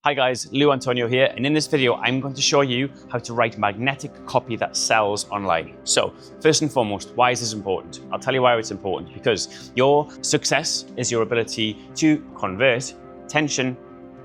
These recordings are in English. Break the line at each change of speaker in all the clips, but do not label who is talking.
Hi guys, Lou Antonio here, and in this video I'm going to show you how to write magnetic copy that sells online. So first and foremost, why is this important? I'll tell you why it's important, because your success is your ability to convert attention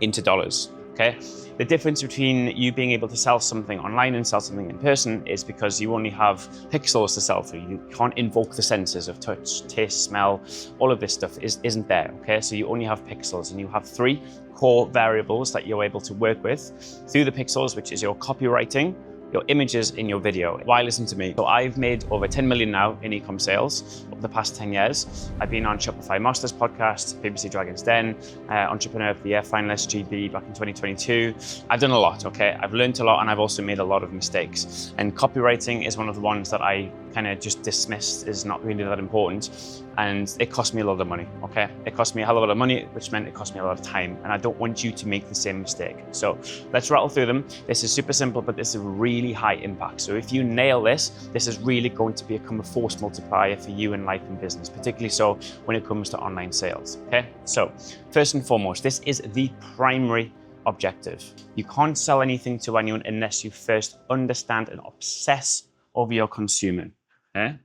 into dollars, okay? The difference between you being able to sell something online and sell something in person is because you only have pixels to sell through. You can't invoke the senses of touch, taste, smell, all of this stuff isn't there, okay? So you only have pixels, and you have three core variables that you're able to work with through the pixels, which is your copywriting, your images, in your video. Why listen to me? So I've made over 10 million now in e-com sales over the past 10 years. I've been on Shopify Masters podcast, BBC Dragon's Den, Entrepreneur of the Year finalist, GB back in 2022. I've done a lot, okay? I've learned a lot, and I've also made a lot of mistakes. And copywriting is one of the ones that I kind of just dismissed as not really that important. And it cost me a lot of money, okay? It cost me a hell of a lot of money, which meant it cost me a lot of time. And I don't want you to make the same mistake. So let's rattle through them. This is super simple, but this is really high impact. So if you nail this, this is really going to become a force multiplier for you in life and business, particularly so when it comes to online sales, okay? So first and foremost, this is the primary objective. You can't sell anything to anyone unless you first understand and obsess over your consumer, okay?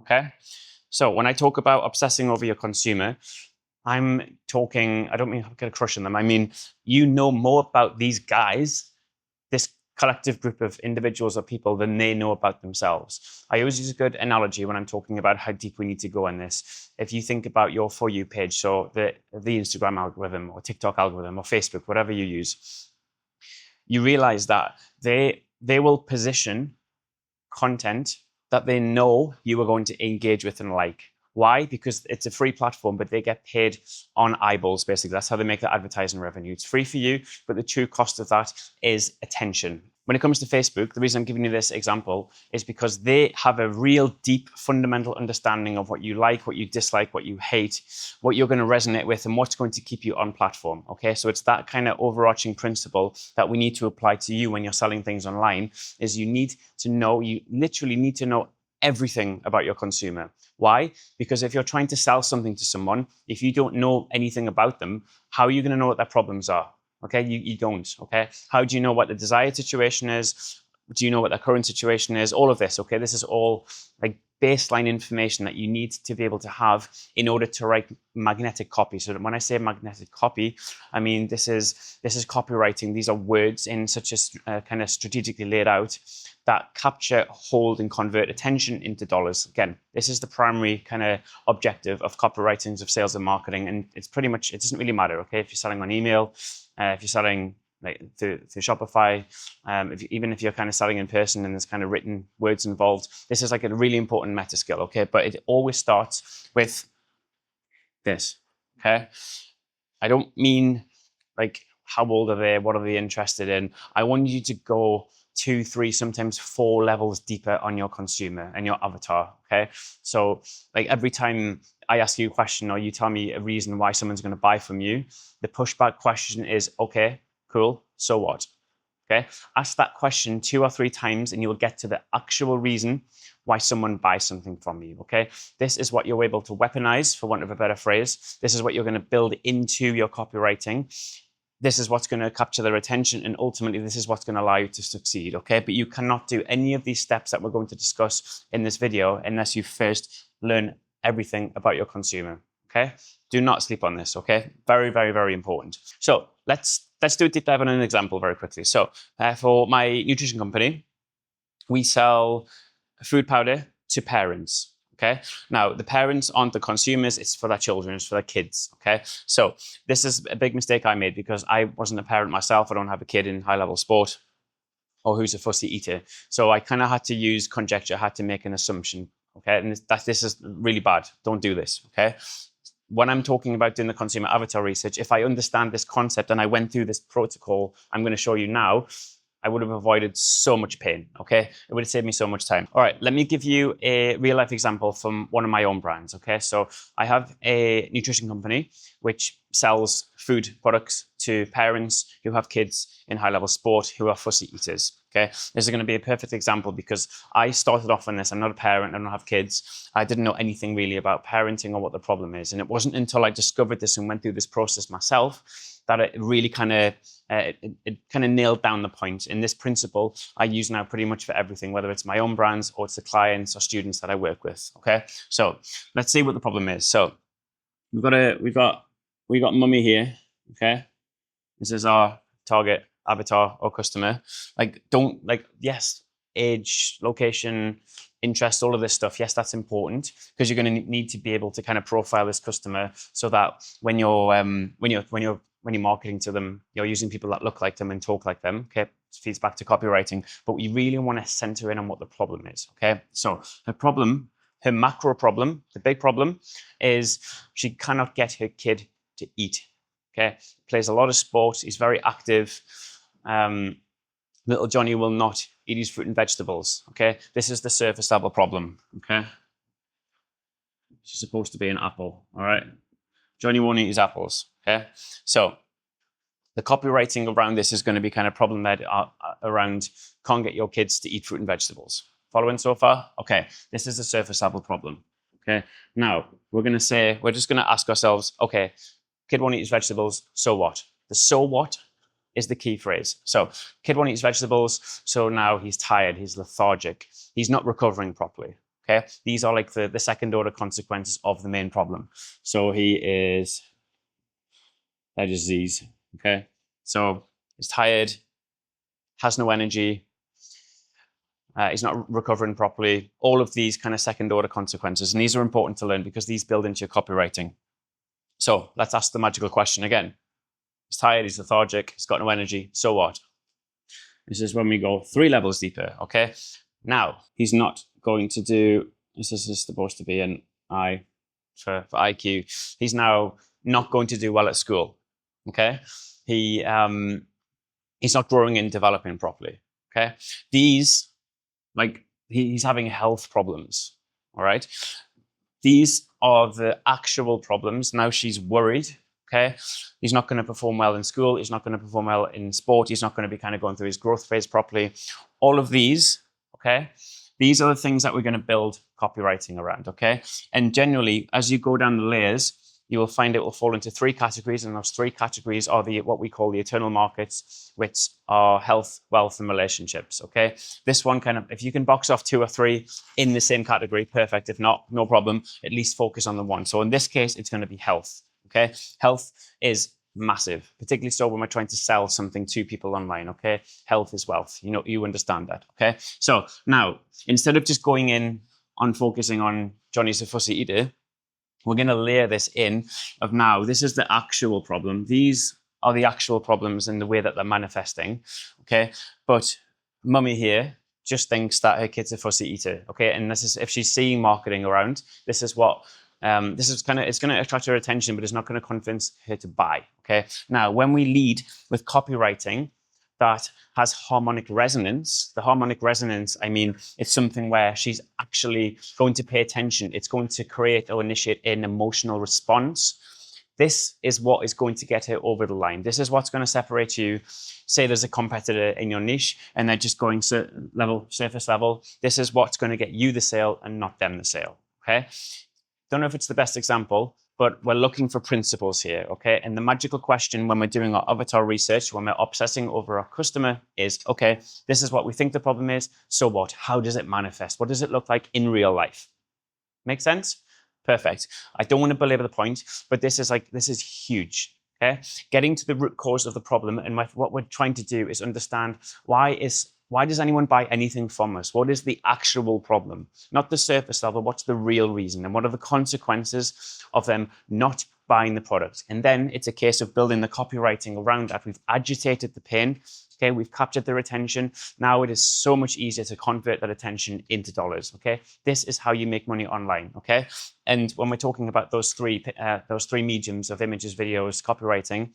Okay. So when I talk about obsessing over your consumer, I'm talking, I don't mean get a crush on them. I mean, you know more about these guys, this collective group of individuals or people, than they know about themselves. I always use a good analogy when I'm talking about how deep we need to go on this. If you think about your For You page, so the Instagram algorithm or TikTok algorithm or Facebook, whatever you use, you realize that they will position content that they know you are going to engage with and like. Why? Because it's a free platform, but they get paid on eyeballs, basically. That's how they make their advertising revenue. It's free for you, but the true cost of that is attention. When it comes to Facebook, the reason I'm giving you this example is because they have a real deep fundamental understanding of what you like, what you dislike, what you hate, what you're going to resonate with, and what's going to keep you on platform, okay? So it's that kind of overarching principle that we need to apply to you when you're selling things online, is you need to know, you literally need to know everything about your consumer. Why? Because if you're trying to sell something to someone, if you don't know anything about them, how are you going to know what their problems are? Okay, you don't, okay? How do you know what the desired situation is? Do you know what their current situation is? All of this, okay? This is all like baseline information that you need to be able to have in order to write magnetic copy. So when I say magnetic copy, I mean this is copywriting. These are words in such a kind of strategically laid out that capture, hold, and convert attention into dollars. Again, this is the primary kind of objective of copywriting, of sales and marketing, and it's pretty much, it doesn't really matter, okay? If you're selling on email, if you're selling like through Shopify, even if you're kind of selling in person and there's kind of written words involved, this is like a really important meta skill, okay? But it always starts with this, okay? I don't mean like how old are they, what are they interested in? I want you to go 2, 3, sometimes 4 levels deeper on your consumer and your avatar, okay? So like every time I ask you a question or you tell me a reason why someone's going to buy from you, the pushback question is, okay, cool, so what? Okay, ask that question 2 or 3 times and you will get to the actual reason why someone buys something from you, okay? This is what you're able to weaponize, for want of a better phrase. This is what you're going to build into your copywriting. This is what's going to capture their attention, and ultimately this is what's going to allow you to succeed, okay? But you cannot do any of these steps that we're going to discuss in this video unless you first learn everything about your consumer, okay? Do not sleep on this, okay? Very, very, very important. So let's do a deep dive on an example very quickly. So for my nutrition company, we sell food powder to parents. Okay. Now, the parents aren't the consumers, it's for their children, it's for their kids. Okay. So this is a big mistake I made because I wasn't a parent myself. I don't have a kid in high level sport or who's a fussy eater. So I kind of had to use conjecture, I had to make an assumption. Okay. And this is really bad. Don't do this. Okay. When I'm talking about doing the consumer avatar research, if I understand this concept and I went through this protocol I'm going to show you now, I would have avoided so much pain, okay? It would have saved me so much time. All right, let me give you a real life example from one of my own brands, okay? So I have a nutrition company which sells food products to parents who have kids in high level sport who are fussy eaters, okay? This is going to be a perfect example because I started off on this. I'm not a parent, I don't have kids. I didn't know anything really about parenting or what the problem is. And it wasn't until I discovered this and went through this process myself that it really kind of nailed down the point. In this principle, I use now pretty much for everything, whether it's my own brands or it's the clients or students that I work with. Okay, so let's see what the problem is. So we got mummy here. Okay, this is our target avatar or customer. Yes, age, location, interest, all of this stuff. Yes, that's important because you're going to need to be able to kind of profile this customer so that when you're marketing to them, you're using people that look like them and talk like them. Okay, it feeds back to copywriting, but we really want to center in on what the problem is. Okay, so her macro problem, the big problem, is she cannot get her kid to eat. Okay, plays a lot of sport. He's very active. Little Johnny will not eat his fruit and vegetables. Okay, this is the surface level problem. Okay, this is supposed to be an apple. All right, Johnny won't eat his apples. Okay, so the copywriting around this is going to be kind of problematic around can't get your kids to eat fruit and vegetables. Following so far? Okay, this is the surface level problem. Okay, now we're just going to ask ourselves, okay, kid won't eat his vegetables, so what? The so what is the key phrase. So kid won't eat his vegetables, so now he's tired, he's lethargic, he's not recovering properly. Okay, these are like the second order consequences of the main problem. So that is these. Okay, so he's tired, has no energy, he's not recovering properly. All of these kind of second order consequences, and these are important to learn because these build into your copywriting. So let's ask the magical question again. He's tired, he's lethargic, he's got no energy, so what? This is when we go 3 levels deeper, okay? Now, he's not going to do, this is supposed to be an I for IQ. He's now not going to do well at school, okay? He's not growing and developing properly, okay? These, he's having health problems, all right? These are the actual problems. Now she's worried, okay? He's not going to perform well in school. He's not going to perform well in sport. He's not going to be kind of going through his growth phase properly. All of these, okay? These are the things that we're going to build copywriting around, okay? And generally, as you go down the layers, you will find it will fall into 3 categories, and those 3 categories are what we call the eternal markets, which are health, wealth, and relationships, okay? This one kind of, if you can box off 2 or 3 in the same category, perfect. If not, no problem. At least focus on the one. So in this case, it's going to be health, okay? Health is massive, particularly so when we're trying to sell something to people online, okay? Health is wealth. You know, you understand that, okay? So now, instead of just going in on focusing on Johnny's a fussy eater, we're going to layer this in of now, this is the actual problem. These are the actual problems in the way that they're manifesting, okay? But mummy here just thinks that her kid's a fussy eater, okay? And this is, if she's seeing marketing around, this is what, it's going to attract her attention, but it's not going to convince her to buy, okay? Now, when we lead with copywriting that has harmonic resonance. The harmonic resonance, I mean, it's something where she's actually going to pay attention. It's going to create or initiate an emotional response. This is what is going to get her over the line. This is what's going to separate you. Say there's a competitor in your niche and they're just going surface level. This is what's going to get you the sale and not them the sale, okay? Don't know if it's the best example, but we're looking for principles here, okay? And the magical question when we're doing our avatar research, when we're obsessing over our customer is, okay, this is what we think the problem is, so what? How does it manifest? What does it look like in real life? Make sense? Perfect. I don't want to belabor the point, but this is huge, okay? Getting to the root cause of the problem, and what we're trying to do is understand why does anyone buy anything from us? What is the actual problem? Not the surface level, what's the real reason? And what are the consequences of them not buying the product? And then it's a case of building the copywriting around that. We've agitated the pain, okay? We've captured their attention. Now it is so much easier to convert that attention into dollars, okay? This is how you make money online, okay? And when we're talking about those three mediums of images, videos, copywriting,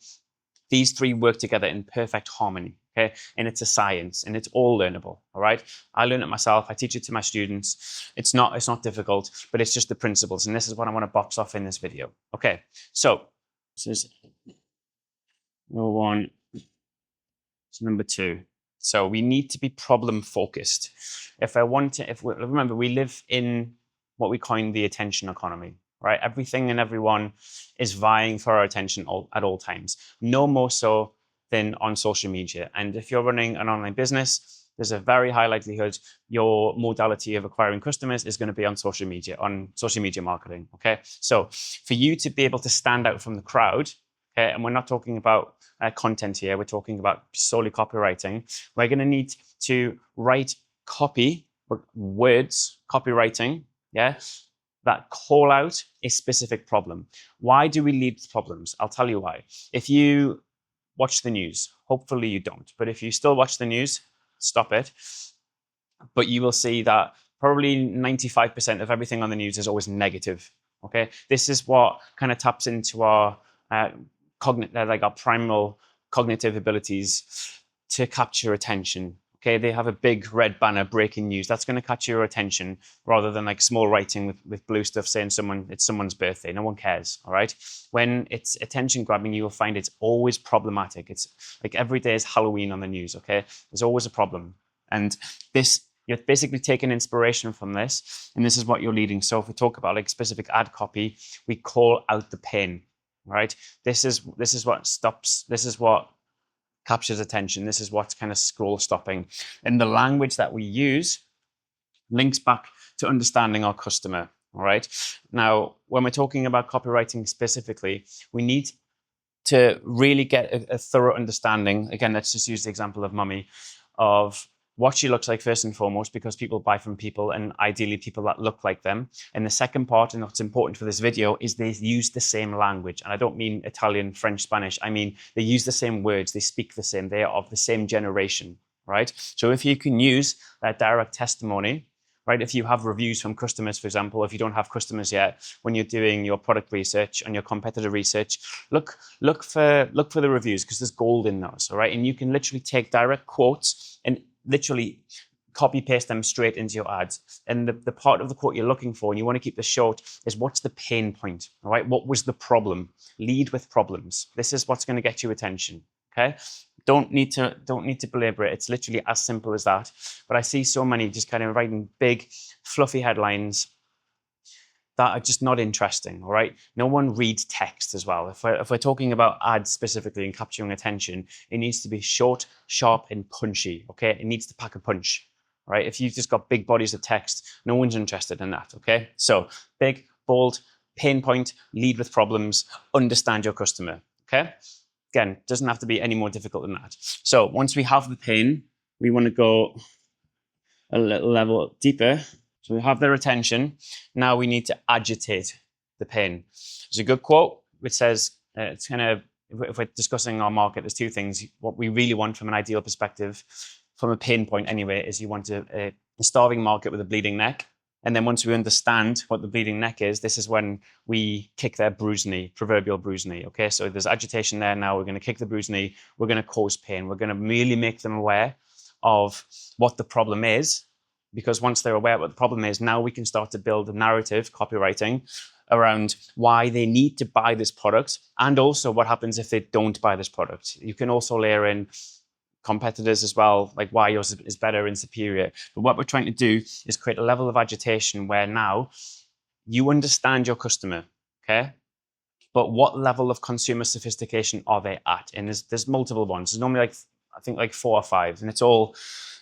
these 3 work together in perfect harmony, okay? And it's a science, and it's all learnable, all right? I learn it myself. I teach it to my students. It's not difficult, but it's just the principles, and this is what I want to box off in this video. Okay, so this is number one. So number two. So we need to be problem focused. Remember, we live in what we coin the attention economy, right? Everything and everyone is vying for our attention at all times. No more so than on social media. And if you're running an online business, there's a very high likelihood your modality of acquiring customers is going to be on social media marketing. Okay. So for you to be able to stand out from the crowd, okay, and we're not talking about content here, we're talking about solely copywriting, we're going to need to write words, copywriting, yeah, that call out a specific problem. Why do we lead with problems? I'll tell you why. If you watch the news, hopefully you don't, but if you still watch the news, stop it. But you will see that probably 95% of everything on the news is always negative. Okay, this is what kind of taps into our our primal cognitive abilities to capture attention. Okay, they have a big red banner, breaking news. That's going to catch your attention rather than like small writing with blue stuff saying it's someone's birthday. No one cares, all right? When it's attention grabbing, you will find it's always problematic. It's like every day is Halloween on the news, okay? There's always a problem. And you're basically taking inspiration from this, and this is what you're leading. So if we talk about like specific ad copy, we call out the pain, right? This is what captures attention. This is what's kind of scroll stopping. And the language that we use links back to understanding our customer, all right? Now, when we're talking about copywriting specifically, we need to really get a thorough understanding. Again, let's just use the example of Mummy, of what she looks like first and foremost, because people buy from people, and ideally people that look like them. And the second part, and what's important for this video, is they use the same language. And I don't mean Italian, French, Spanish. I mean, they use the same words, they speak the same, they are of the same generation, right? So if you can use that direct testimony, right? If you have reviews from customers, for example, if you don't have customers yet, when you're doing your product research and your competitor research, look for the reviews, because there's gold in those, all right? And you can literally take direct quotes and literally copy paste them straight into your ads. And the part of the quote you're looking for, and you want to keep this short, is what's the pain point, all right? What was the problem? Lead with problems. This is what's going to get you attention, okay? Don't need to belabor it. It's literally as simple as that. But I see so many just kind of writing big, fluffy headlines that are just not interesting, all right? No one reads text as well. If we're talking about ads specifically and capturing attention, it needs to be short, sharp, and punchy, okay? It needs to pack a punch, right? If you've just got big bodies of text, no one's interested in that, okay? So big, bold, pain point, lead with problems, understand your customer, okay? Again, doesn't have to be any more difficult than that. So once we have the pain, we want to go a little level deeper. So we have their attention. Now we need to agitate the pain. There's a good quote which says, it's kind of, if we're discussing our market, there's two things. What we really want from an ideal perspective, from a pain point anyway, is you want a starving market with a bleeding neck. And then once we understand what the bleeding neck is, this is when we kick their bruised knee, proverbial bruised knee. Okay, so there's agitation there now. We're going to kick the bruised knee. We're going to cause pain. We're going to merely make them aware of what the problem is. Because once they're aware of what the problem is, now we can start to build a narrative, copywriting, around why they need to buy this product, and also what happens if they don't buy this product. You can also layer in competitors as well, like why yours is better and superior. But what we're trying to do is create a level of agitation where now you understand your customer, okay? But what level of consumer sophistication are they at? And there's multiple ones. There's normally I think 4 or 5, and it's all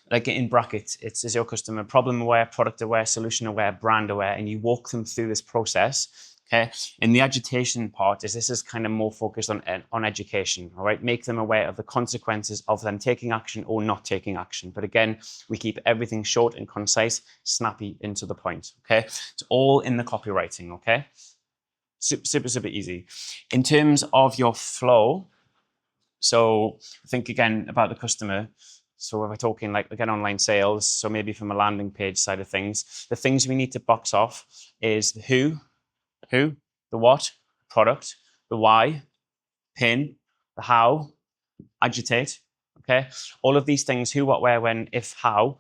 like in brackets. Is your customer problem aware, product aware, solution aware, brand aware, and you walk them through this process. Okay, and the agitation part this is kind of more focused on education. All right, make them aware of the consequences of them taking action or not taking action. But again, we keep everything short and concise, snappy, into the point. Okay, it's all in the copywriting. Okay, super easy. In terms of your flow, so think again about the customer. So if we're talking like, again, online sales, so maybe from a landing page side of things, the things we need to box off is the who, the what, product, the why, pin, the how, agitate, Okay, all of these things: who, what, where, when, if, how.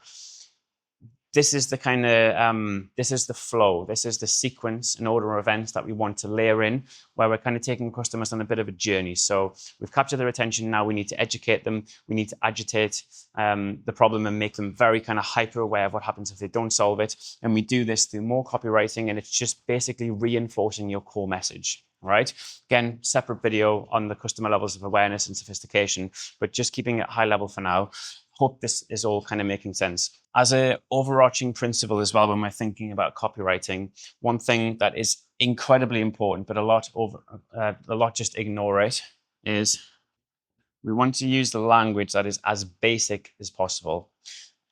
This is the kind of this is the flow. This is the sequence and order of events that we want to layer in, where we're kind of taking customers on a bit of a journey. So we've captured their attention. Now we need to educate them. We need to agitate the problem and make them very kind of hyper aware of what happens if they don't solve it. And we do this through more copywriting, and it's just basically reinforcing your core message. Right? Again, separate video on the customer levels of awareness and sophistication, but just keeping it high level for now. Hope this is all kind of making sense. As an overarching principle as well, when we're thinking about copywriting, one thing that is incredibly important, but a lot just ignore it, is we want to use the language that is as basic as possible.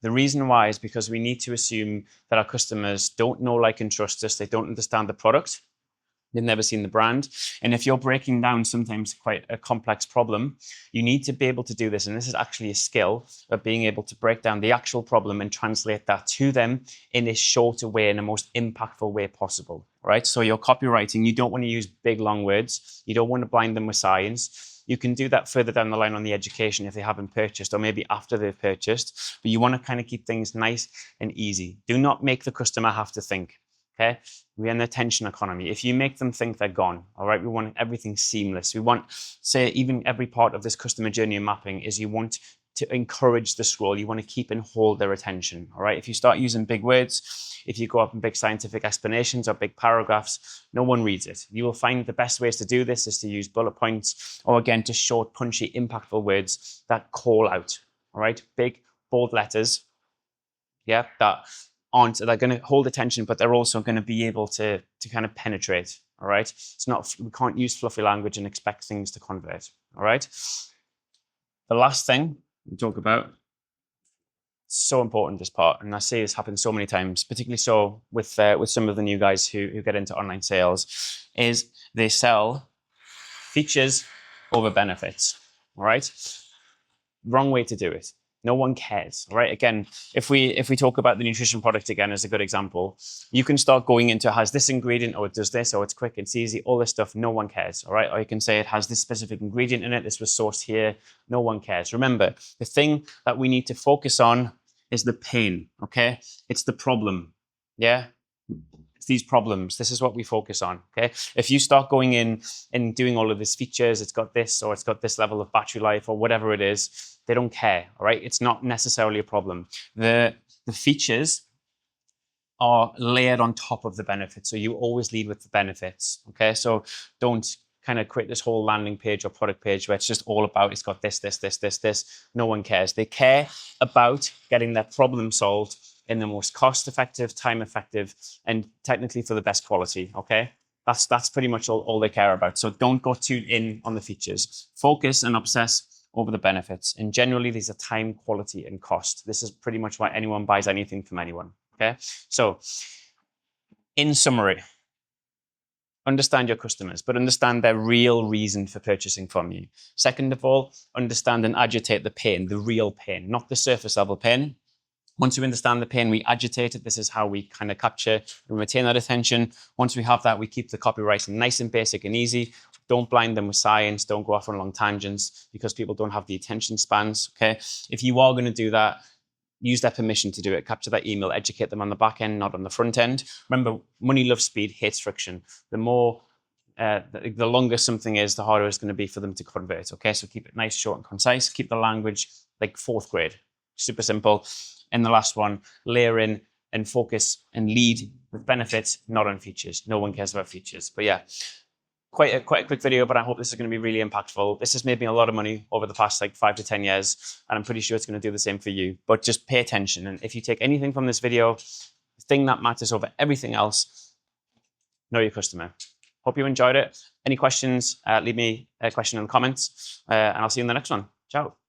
The reason why is because we need to assume that our customers don't know, like, and trust us. They don't understand the product. They've never seen the brand. And if you're breaking down sometimes quite a complex problem, you need to be able to do this. And this is actually a skill of being able to break down the actual problem and translate that to them in a shorter way, in the most impactful way possible, right? So your copywriting, you don't want to use big, long words. You don't want to blind them with science. You can do that further down the line on the education if they haven't purchased, or maybe after they've purchased. But you want to kind of keep things nice and easy. Do not make the customer have to think. Okay, we're in the attention economy. If you make them think, they're gone. All right, we want everything seamless. We want, say, even every part of this customer journey mapping is you want to encourage the scroll. You want to keep and hold their attention. All right, if you start using big words, if you go up in big scientific explanations or big paragraphs, no one reads it. You will find the best ways to do this is to use bullet points, or again, just short, punchy, impactful words that call out. All right, big, bold letters. Yeah, they're going to hold attention, but they're also going to be able to kind of penetrate. All right, it's not, we can't use fluffy language and expect things to convert. All right, the last thing we talk about, so important, this part, and I see this happen so many times, particularly so with some of the new guys who get into online sales, is they sell features over benefits. All right, wrong way to do it. No one cares, all right? Again, if we talk about the nutrition product again as a good example, you can start going into, it has this ingredient, or it does this, or it's quick, it's easy, all this stuff. No one cares, all right? Or you can say it has this specific ingredient in it. This was sourced here. No one cares. Remember, the thing that we need to focus on is the pain, okay? It's the problem, yeah? It's these problems. This is what we focus on, okay? If you start going in and doing all of these features, it's got this, or it's got this level of battery life, or whatever it is, they don't care, all right? It's not necessarily a problem. The features are layered on top of the benefits. So you always lead with the benefits, okay? So don't kind of create this whole landing page or product page where it's just all about, it's got this, this, this, this, this. No one cares. They care about getting that problem solved in the most cost-effective, time-effective, and technically for the best quality, okay? That's pretty much all they care about. So don't go too in on the features. Focus and obsess over the benefits. And generally, these are time, quality, and cost. This is pretty much why anyone buys anything from anyone, okay? So in summary, understand your customers, but understand their real reason for purchasing from you. Second of all, understand and agitate the pain, the real pain, not the surface level pain. Once we understand the pain, we agitate it. This is how we kind of capture and retain that attention. Once we have that, we keep the copywriting nice and basic and easy. Don't blind them with science. Don't go off on long tangents because people don't have the attention spans, okay? If you are going to do that, use their permission to do it. Capture that email, educate them on the back end, not on the front end. Remember, money loves speed, hates friction. The longer something is, the harder it's going to be for them to convert, okay? So keep it nice, short, and concise. Keep the language like 4th grade. Super simple. And the last one, layer in and focus and lead with benefits, not on features. No one cares about features. But yeah, quite a quick video, but I hope this is going to be really impactful. This has made me a lot of money over the past like 5 to 10 years, and I'm pretty sure it's going to do the same for you. But just pay attention. And if you take anything from this video, the thing that matters over everything else, know your customer. Hope you enjoyed it. Any questions, leave me a question in the comments, and I'll see you in the next one. Ciao.